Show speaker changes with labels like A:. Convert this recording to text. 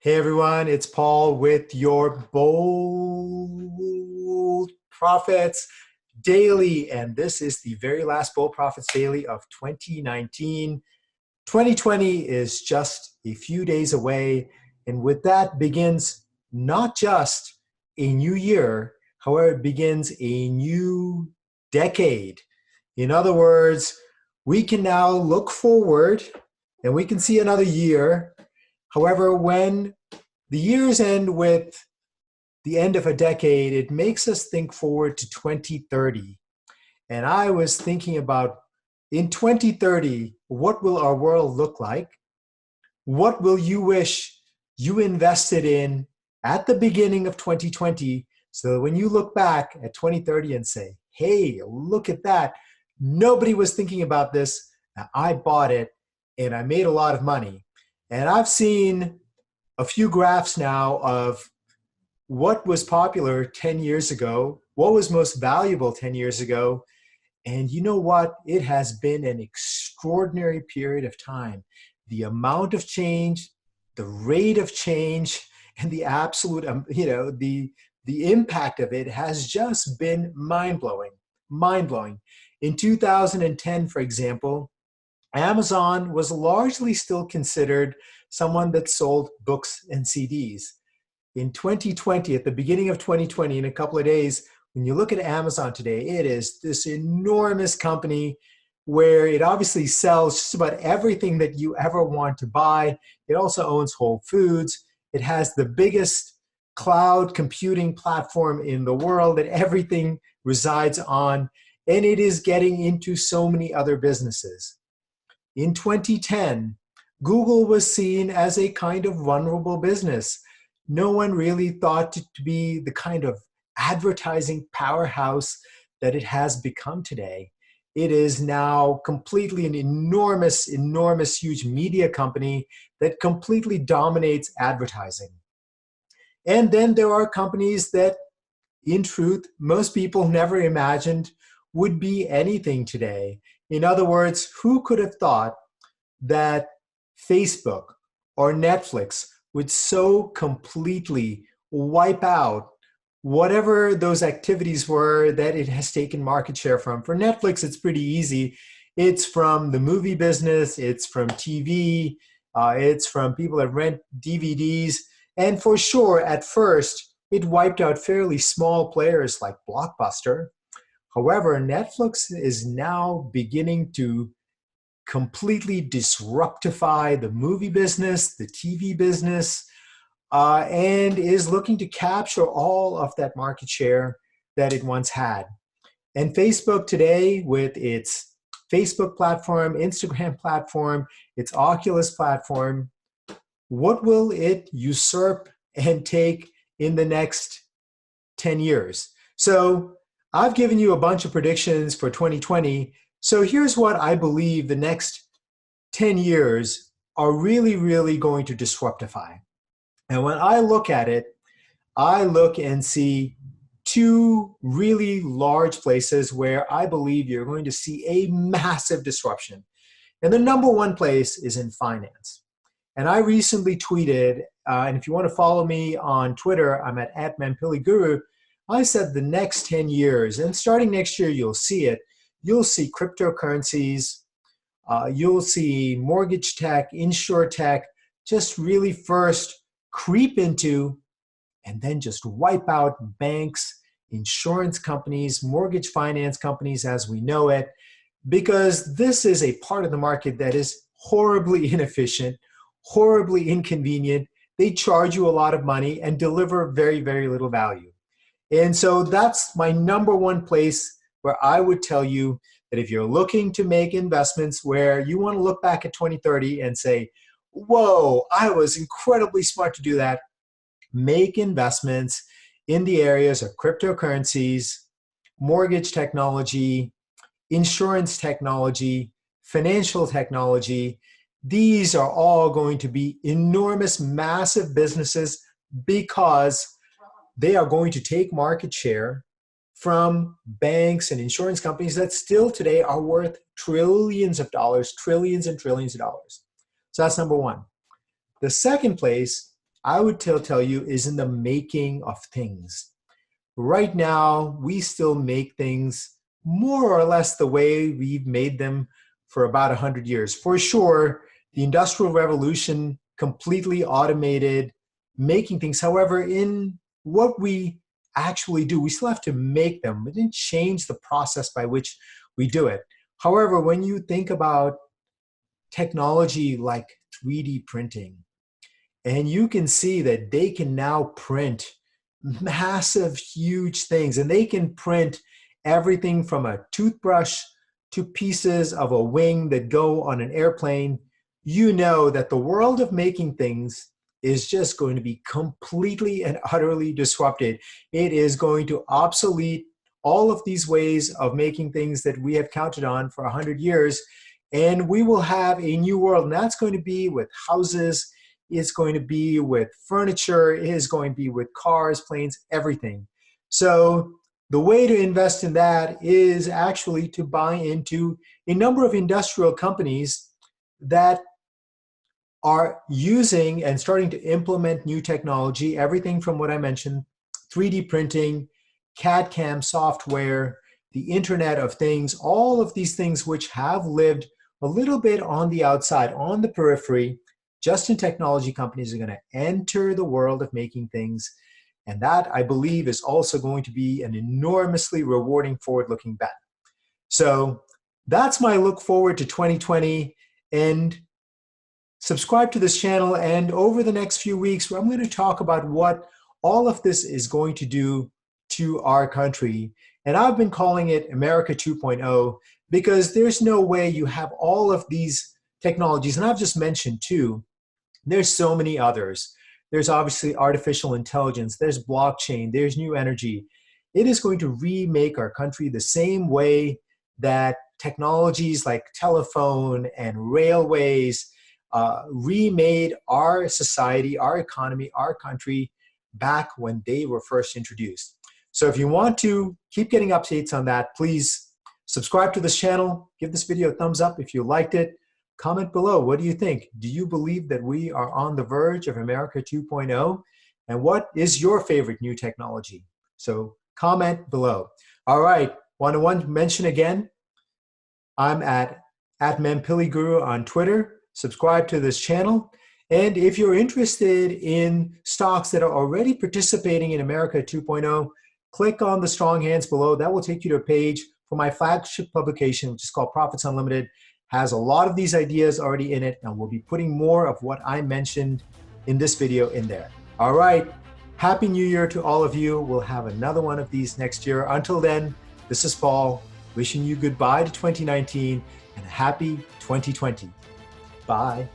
A: Hey everyone, it's Paul with your Bold Profits Daily, and this is the very last Bold Profits Daily of 2019. 2020 is just a few days away, and with that begins not just a new year, however, it begins a new decade. In other words, we can now look forward and we can see another year. However, when the years end with the end of a decade, it makes us think forward to 2030. And I was thinking about, in 2030, what will our world look like? What will you wish you invested in at the beginning of 2020, so that when you look back at 2030 and say, hey, look at that. Nobody was thinking about this. I bought it and I made a lot of money. And I've seen a few graphs now of what was popular 10 years ago, what was most valuable 10 years ago. And you know what? It has been an extraordinary period of time. The amount of change, the rate of change, and the absolute, the impact of it has just been mind-blowing, mind-blowing. In 2010, for example, Amazon was largely still considered someone that sold books and CDs. In 2020, at the beginning of 2020, in a couple of days, when you look at Amazon today, it is this enormous company where it obviously sells just about everything that you ever want to buy. It also owns Whole Foods. It has the biggest cloud computing platform in the world that everything resides on, and it is getting into so many other businesses. In 2010, Google was seen as a kind of vulnerable business. No one really thought it to be the kind of advertising powerhouse that it has become today. It is now completely an enormous, enormous, huge media company that completely dominates advertising. And then there are companies that, in truth, most people never imagined would be anything today. In other words, who could have thought that Facebook or Netflix would so completely wipe out whatever those activities were that it has taken market share from? For Netflix, it's pretty easy. It's from the movie business, it's from TV, it's from people that rent DVDs. And for sure, at first, it wiped out fairly small players like Blockbuster. However, Netflix is now beginning to completely disruptify the movie business, the TV business, and is looking to capture all of that market share that it once had. And Facebook today, with its Facebook platform, Instagram platform, its Oculus platform, what will it usurp and take in the next 10 years? So I've given you a bunch of predictions for 2020. So here's what I believe the next 10 years are really, really going to disruptify. And when I look at it, I look and see two really large places where I believe you're going to see a massive disruption. And the number one place is in finance. And I recently tweeted, and if you want to follow me on Twitter, I'm at Mampilly Guru. I said the next 10 years, and starting next year, you'll see it. You'll see cryptocurrencies, you'll see mortgage tech, insure-tech, just really first creep into and then just wipe out banks, insurance companies, mortgage finance companies as we know it, because this is a part of the market that is horribly inefficient, horribly inconvenient. They charge you a lot of money and deliver very, very little value. And so that's my number one place where I would tell you that if you're looking to make investments where you want to look back at 2030 and say, whoa, I was incredibly smart to do that, make investments in the areas of cryptocurrencies, mortgage technology, insurance technology, financial technology. These are all going to be enormous, massive businesses because they are going to take market share from banks and insurance companies that still today are worth trillions of dollars, trillions and trillions of dollars. So that's number one. The second place I would tell you, is in the making of things. Right now, we still make things more or less the way we've made them for about 100 years. For sure, the Industrial Revolution completely automated making things. However, in what we actually do, we still have to make them. We didn't change the process by which we do it. However, when you think about technology like 3D printing, and you can see that they can now print massive, huge things, and they can print everything from a toothbrush to pieces of a wing that go on an airplane. You know that the world of making things is just going to be completely and utterly disrupted. It is going to obsolete all of these ways of making things that we have counted on for 100 years, and we will have a new world, and that's going to be with houses, it's going to be with furniture, it is going to be with cars, planes, everything. So the way to invest in that is actually to buy into a number of industrial companies that are using and starting to implement new technology, everything from what I mentioned, 3D printing, CAD/CAM software, the Internet of Things, all of these things which have lived a little bit on the outside, on the periphery. Just in technology companies are going to enter the world of making things. And that, I believe, is also going to be an enormously rewarding forward-looking bet. So that's my look forward to 2020. And subscribe to this channel. And over the next few weeks, I'm going to talk about what all of this is going to do to our country. And I've been calling it America 2.0 because there's no way you have all of these technologies. And I've just mentioned two. There's so many others. There's obviously artificial intelligence, there's blockchain, there's new energy. It is going to remake our country the same way that technologies like telephone and railways remade our society, our economy, our country back when they were first introduced. So if you want to keep getting updates on that, please subscribe to this channel, give this video a thumbs up if you liked it. Comment below, what do you think? Do you believe that we are on the verge of America 2.0? And what is your favorite new technology? So comment below. All right, want to mention again, I'm at Mampilly Guru on Twitter. Subscribe to this channel. And if you're interested in stocks that are already participating in America 2.0, click on the strong hands below. That will take you to a page for my flagship publication, which is called Profits Unlimited. Has a lot of these ideas already in it, and we'll be putting more of what I mentioned in this video in there. All right, Happy New Year to all of you. We'll have another one of these next year. Until then, this is Paul, wishing you goodbye to 2019 and a happy 2020. Bye.